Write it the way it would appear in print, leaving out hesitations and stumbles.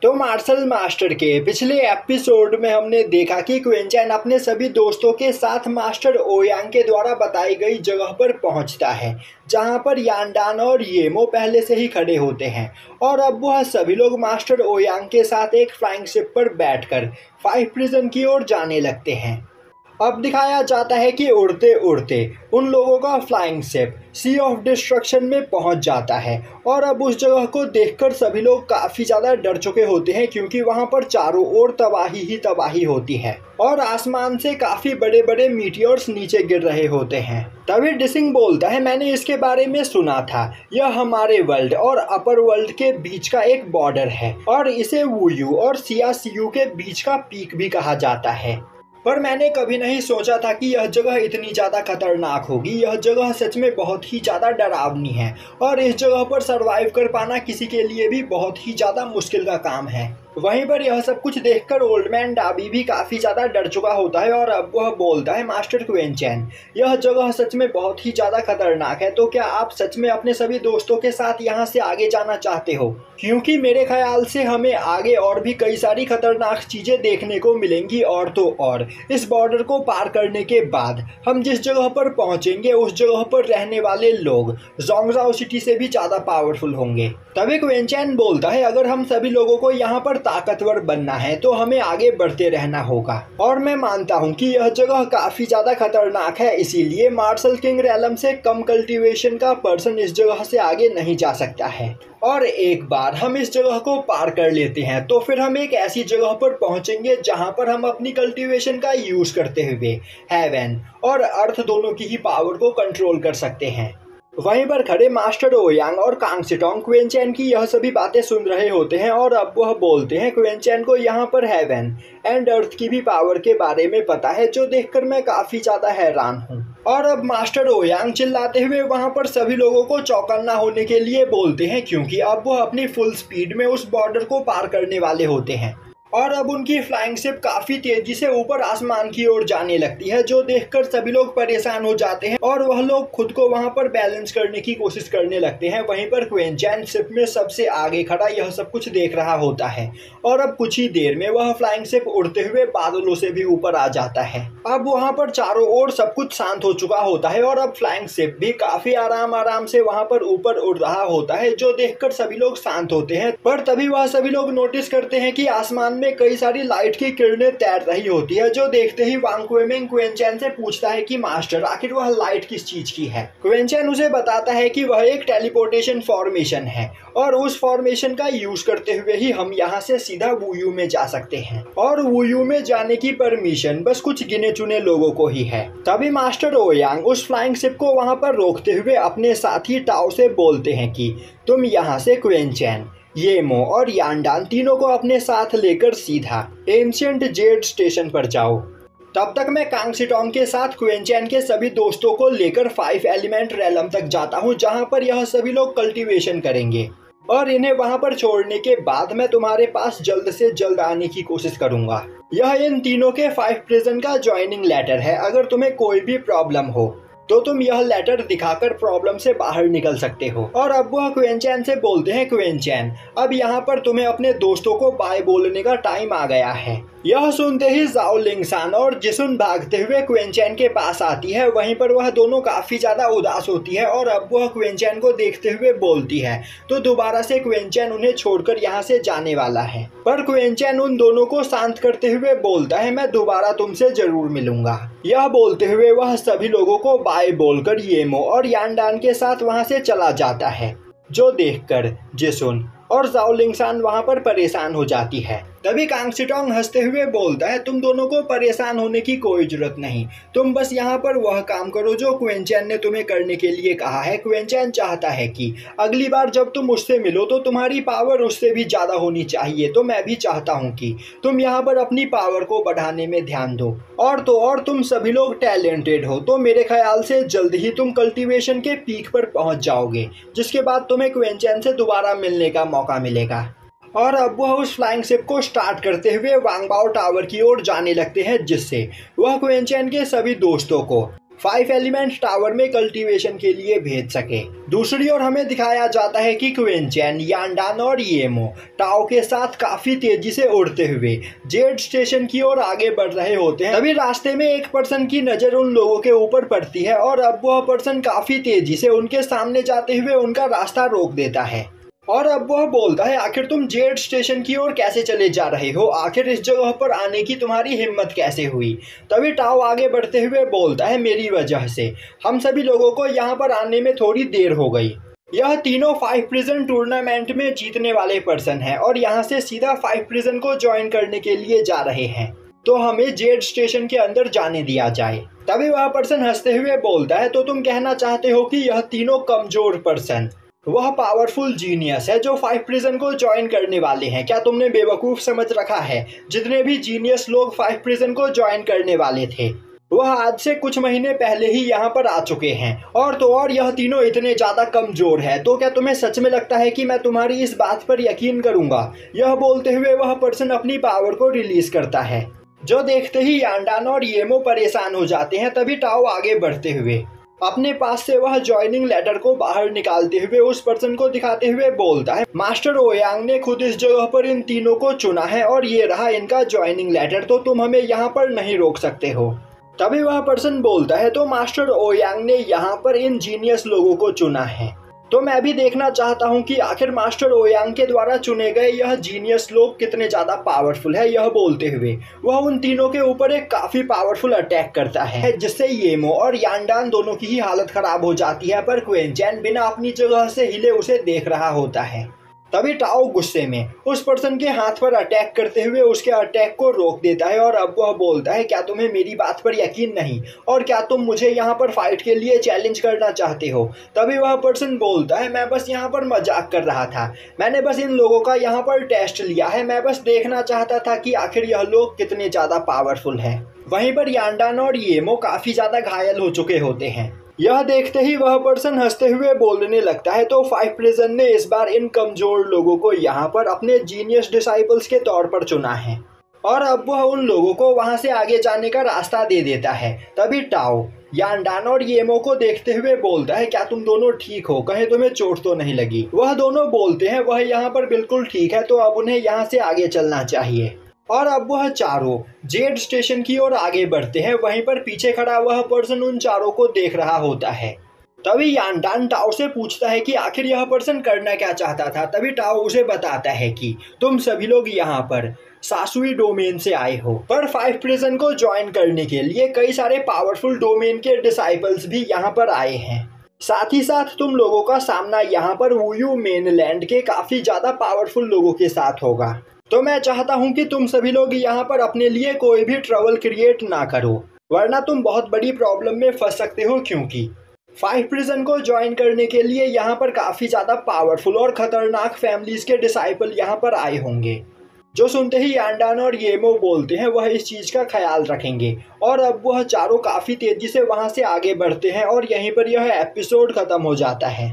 तो martial master के पिछले एपिसोड में हमने देखा कि क्विंचन अपने सभी दोस्तों के साथ मास्टर ओयांग के द्वारा बताई गई जगह पर पहुंचता है, जहां पर यांडान और येमो पहले से ही खड़े होते हैं। और अब वह सभी लोग मास्टर ओयांग के साथ एक फ्लाइंग शिप पर बैठकर 5 प्रिजन की ओर जाने लगते हैं। अब दिखाया जाता है कि उड़ते उड़ते उन लोगों का flying ship sea of destruction में पहुंच जाता है। और अब उस जगह को देखकर सभी लोग काफ़ी ज़्यादा डर चुके होते हैं, क्योंकि वहां पर चारों ओर तबाही ही तबाही होती है और आसमान से काफ़ी बड़े बड़े मीटियोर्स नीचे गिर रहे होते हैं। तभी डिसिंग बोलता है, मैंने इसके बारे में सुना था, यह हमारे वर्ल्ड और अपर वर्ल्ड के बीच का एक बॉर्डर है और इसे वुयू और सियासियू के बीच का पीक भी कहा जाता है। पर मैंने कभी नहीं सोचा था कि यह जगह इतनी ज़्यादा खतरनाक होगी। यह जगह सच में बहुत ही ज़्यादा डरावनी है और इस जगह पर सरवाइव कर पाना किसी के लिए भी बहुत ही ज़्यादा मुश्किल का काम है। वहीं पर यह सब कुछ देखकर ओल्ड मैन डाबी भी काफ़ी ज़्यादा डर चुका होता है और अब वह बोलता है, मास्टर क्विंचन, यह जगह सच में बहुत ही ज़्यादा खतरनाक है, तो क्या आप सच में अपने सभी दोस्तों के साथ यहाँ से आगे जाना चाहते हो? क्योंकि मेरे ख्याल से हमें आगे और भी कई सारी खतरनाक चीज़ें देखने को मिलेंगी। और तो और इस बॉर्डर को पार करने के बाद हम जिस जगह पर पहुँचेंगे उस जगह पर रहने वाले लोग जोंगजाओ सिटी से भी ज़्यादा पावरफुल होंगे। तभी क्विंचन बोलता है, अगर हम सभी लोगों को यहाँ पर ताकतवर बनना है तो हमें आगे बढ़ते रहना होगा। और मैं मानता हूँ कि यह जगह काफ़ी ज़्यादा खतरनाक है, इसीलिए मार्शल किंग रैलम से कम कल्टीवेशन का पर्सन इस जगह से आगे नहीं जा सकता है। और एक बार हम इस जगह को पार कर लेते हैं तो फिर हम एक ऐसी जगह पर पहुंचेंगे जहां पर हम अपनी कल्टीवेशन का यूज़ करते हुए हेवन और अर्थ दोनों की ही पावर को कंट्रोल कर सकते हैं। वहीं पर खड़े मास्टर ओयांग और कांगसीटोंग क्विंचन की यह सभी बातें सुन रहे होते हैं और अब वह बोलते हैं, क्विंचन को यहाँ पर हेवन एंड अर्थ की भी पावर के बारे में पता है, जो देखकर मैं काफ़ी ज़्यादा हैरान हूँ। और अब मास्टर ओयांग चिल्लाते हुए वहाँ पर सभी लोगों को चौकन्ना होने के लिए बोलते हैं, क्योंकि अब वह अपनी फुल स्पीड में उस बॉर्डर को पार करने वाले होते हैं। और अब उनकी फ्लाइंग शिप काफ़ी तेज़ी से ऊपर आसमान की ओर जाने लगती है, जो देखकर सभी लोग परेशान हो जाते हैं और वह लोग खुद को वहां पर बैलेंस करने की कोशिश करने लगते हैं। वहीं पर क्विंचन शिप में सबसे आगे खड़ा यह सब कुछ देख रहा होता है और अब कुछ ही देर में वह फ्लाइंग शिप उड़ते हुए बादलों से भी ऊपर आ जाता है। अब वहां पर चारों ओर सब कुछ शांत हो चुका होता है और अब फ्लाइंग शिप भी काफ़ी आराम से वहां पर ऊपर उड़ रहा होता है, जो देखकर सभी लोग शांत होते हैं। पर तभी वह सभी लोग नोटिस करते हैं कि आसमान में कई सारी लाइट की किरणें तैर रही होती है, जो देखते ही वांग क्वेमिंग क्विंचन से पूछता है कि मास्टर, आखिर वह लाइट किस चीज की है? क्विंचन उसे बताता है कि वह एक टेलीपोर्टेशन फॉर्मेशन है और उस फॉर्मेशन का यूज करते हुए ही हम यहाँ से सीधा वुयू में जा सकते हैं और वुयू में जाने की परमिशन बस कुछ गिने चुने लोगों को ही है। तभी मास्टर ओयांग उस फ्लाइंग शिप को वहां पर रोकते हुए अपने साथी टाओ से बोलते हैं कि तुम यहाँ से क्विंचन, येमो और यांडान तीनों को अपने साथ लेकर सीधा एंशिएंट जेड स्टेशन पर जाओ। तब तक मैं कांगसीटोंग के साथ क्विंचन के सभी दोस्तों को लेकर 5 एलिमेंट रैलम तक जाता हूँ, जहाँ पर यह सभी लोग कल्टीवेशन करेंगे और इन्हें वहाँ पर छोड़ने के बाद मैं तुम्हारे पास जल्द से जल्द आने की कोशिश करूँगा। यह इन तीनों के 5 प्रिजन का ज्वाइनिंग लेटर है। अगर तुम्हें कोई भी प्रॉब्लम हो तो तुम यह लेटर दिखाकर प्रॉब्लम से बाहर निकल सकते हो। और अब वह क्विंचन से बोलते हैं, क्विंचन, अब यहाँ पर तुम्हें अपने दोस्तों को बाय बोलने का टाइम आ गया है। यह सुनते ही जाओ लिंगसान और जिसुन भागते हुए क्विंचन के पास आती है। वहीं पर वह दोनों काफी ज्यादा उदास होती है और अब वह क्विंचन को देखते हुए बोलती है, तो दोबारा से क्विंचन उन्हें छोड़कर यहाँ से जाने वाला है। पर क्विंचन उन दोनों को शांत करते हुए बोलता है, मैं दोबारा तुमसे जरूर मिलूंगा। यह बोलते हुए वह सभी लोगों को बाय बोलकर येमो और यांडान के साथ वहां से चला जाता है, जो देखकर जिसुन और जाओ लिंगसान वहां पर परेशान हो जाती है। तभी कांगसीटोंग हंसते हुए बोलता है, तुम दोनों को परेशान होने की कोई जरूरत नहीं, तुम बस यहाँ पर वह काम करो जो क्विंचन ने तुम्हें करने के लिए कहा है। क्विंचन चाहता है कि अगली बार जब तुम उससे मिलो तो तुम्हारी पावर उससे भी ज़्यादा होनी चाहिए, तो मैं भी चाहता हूँ कि तुम यहाँ पर अपनी पावर को बढ़ाने में ध्यान दो। और तो और तुम सभी लोग टैलेंटेड हो, तो मेरे ख्याल से जल्द ही तुम कल्टीवेशन के पीक पर पहुँच जाओगे, जिसके बाद तुम्हें क्विंचन से दोबारा मिलने का मौका मिलेगा। और अब वह उस फ्लाइंग शिप को स्टार्ट करते हुए वांगबाओ टावर की ओर जाने लगते हैं, जिससे वह क्विंचन के सभी दोस्तों को 5 एलिमेंट टावर में कल्टीवेशन के लिए भेज सके। दूसरी ओर हमें दिखाया जाता है कि क्विंचेन, यांडान और येमो टाओ के साथ काफी तेजी से उड़ते हुए जेड स्टेशन की ओर आगे बढ़ रहे होते हैं। तभी रास्ते में एक पर्सन की नजर उन लोगों के ऊपर पड़ती है और अब वह पर्सन काफी तेजी से उनके सामने जाते हुए उनका रास्ता रोक देता है। और अब वह बोलता है, आखिर तुम जेड स्टेशन की ओर कैसे चले जा रहे हो? आखिर इस जगह पर आने की तुम्हारी हिम्मत कैसे हुई? तभी टाओ आगे बढ़ते हुए बोलता है, मेरी वजह से हम सभी लोगों को यहाँ पर आने में थोड़ी देर हो गई। यह तीनों 5 प्रिजन टूर्नामेंट में जीतने वाले पर्सन हैं और यहाँ से सीधा 5 प्रिजन को ज्वाइन करने के लिए जा रहे हैं, तो हमें जेड स्टेशन के अंदर जाने दिया जाए। तभी वह पर्सन हंसते हुए बोलता है, तो तुम कहना चाहते हो कि यह तीनों कमजोर पर्सन वह पावरफुल जीनियस है जो 5 प्रिजन को ज्वाइन करने वाले हैं? क्या तुमने बेवकूफ़ समझ रखा है? जितने भी जीनियस लोग 5 प्रिजन को ज्वाइन करने वाले थे वह आज से कुछ महीने पहले ही यहाँ पर आ चुके हैं, और तो और यह तीनों इतने ज़्यादा कमज़ोर है, तो क्या तुम्हें सच में लगता है कि मैं तुम्हारी इस बात पर यकीन करूँगा? यह बोलते हुए वह पर्सन अपनी पावर को रिलीज़ करता है, जो देखते ही यांडान और येमो परेशान हो जाते हैं। तभी टाओ आगे बढ़ते हुए अपने पास से वह ज्वाइनिंग लेटर को बाहर निकालते हुए उस पर्सन को दिखाते हुए बोलता है, मास्टर ओयांग ने खुद इस जगह पर इन तीनों को चुना है और ये रहा इनका ज्वाइनिंग लेटर, तो तुम हमें यहाँ पर नहीं रोक सकते हो। तभी वह पर्सन बोलता है, तो मास्टर ओयांग ने यहाँ पर इन जीनियस लोगों को चुना है, तो मैं भी देखना चाहता हूँ कि आखिर मास्टर ओयांग के द्वारा चुने गए यह जीनियस लोग कितने ज़्यादा पावरफुल है। यह बोलते हुए वह उन तीनों के ऊपर एक काफ़ी पावरफुल अटैक करता है, जिससे येमो और यांडान दोनों की ही हालत खराब हो जाती है, पर क्विंचेन बिना अपनी जगह से हिले उसे देख रहा होता है। तभी टाओ गुस्से में उस पर्सन के हाथ पर अटैक करते हुए उसके अटैक को रोक देता है और अब वह बोलता है, क्या तुम्हें मेरी बात पर यकीन नहीं, और क्या तुम मुझे यहाँ पर फाइट के लिए चैलेंज करना चाहते हो? तभी वह पर्सन बोलता है, मैं बस यहाँ पर मजाक कर रहा था, मैंने बस इन लोगों का यहाँ पर टेस्ट लिया है, मैं बस देखना चाहता था कि आखिर यह लोग कितने ज़्यादा पावरफुल हैं। वहीं पर यांडान और येमो काफ़ी ज़्यादा घायल हो चुके होते हैं। यह देखते ही वह पर्सन हंसते हुए बोलने लगता है, तो 5 प्रिजन ने इस बार इन कमजोर लोगों को यहाँ पर अपने जीनियस डिसाइपल्स के तौर पर चुना है और अब वह उन लोगों को वहाँ से आगे जाने का रास्ता दे देता है। तभी टाओ यांडान और येमो को देखते हुए बोलता है, क्या तुम दोनों ठीक हो? कहीं तुम्हें चोट तो नहीं लगी? वह दोनों बोलते हैं, वह यहाँ पर बिल्कुल ठीक है, तो अब उन्हें यहाँ से आगे चलना चाहिए। और अब वह चारों जेड स्टेशन की ओर आगे बढ़ते हैं। वहीं पर पीछे खड़ा वह पर्सन उन चारों को देख रहा होता है। तभी यांडान टाओ से पूछता है कि आखिर यह पर्सन करना क्या चाहता था। तभी टाओ उसे बताता है कि तुम सभी लोग यहाँ पर सासुई डोमेन से आए हो, पर 5 प्रिजन को ज्वाइन करने के लिए कई सारे पावरफुल डोमेन के डिसाइपल्स भी यहाँ पर आए हैं। साथ ही साथ तुम लोगों का सामना यहाँ पर वुयू मेनलैंड के काफ़ी ज़्यादा पावरफुल लोगों के साथ होगा, तो मैं चाहता हूँ कि तुम सभी लोग यहाँ पर अपने लिए कोई भी ट्रबल क्रिएट ना करो, वरना तुम बहुत बड़ी प्रॉब्लम में फंस सकते हो, क्योंकि 5 प्रिजन को ज्वाइन करने के लिए यहाँ पर काफ़ी ज़्यादा पावरफुल और ख़तरनाक फैमिलीज़ के डिसाइपल यहाँ पर आए होंगे। जो सुनते ही यांडान और येमो बोलते हैं वह इस चीज़ का ख्याल रखेंगे, और अब वह चारों काफ़ी तेज़ी से वहाँ से आगे बढ़ते हैं और यहीं पर यह एपिसोड ख़त्म हो जाता है।